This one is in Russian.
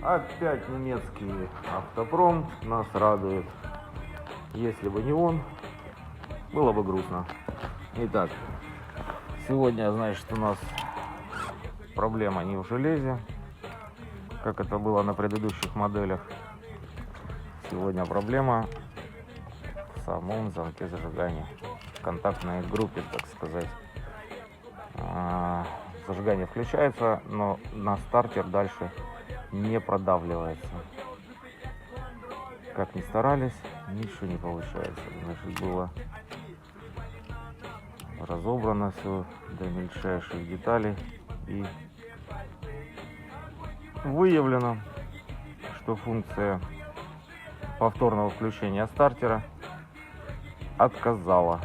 Опять немецкий автопром нас радует. Если бы не он, было бы грустно. Итак, сегодня, значит, у нас проблема не в железе, как это было на предыдущих моделях. Сегодня проблема в самом замке зажигания, в контактной группе, так сказать. Зажигание включается, но на стартер дальше не продавливается. Как ни старались, ничего не получается. Значит, было разобрано все до мельчайших деталей и выявлено, что функция повторного включения стартера отказала.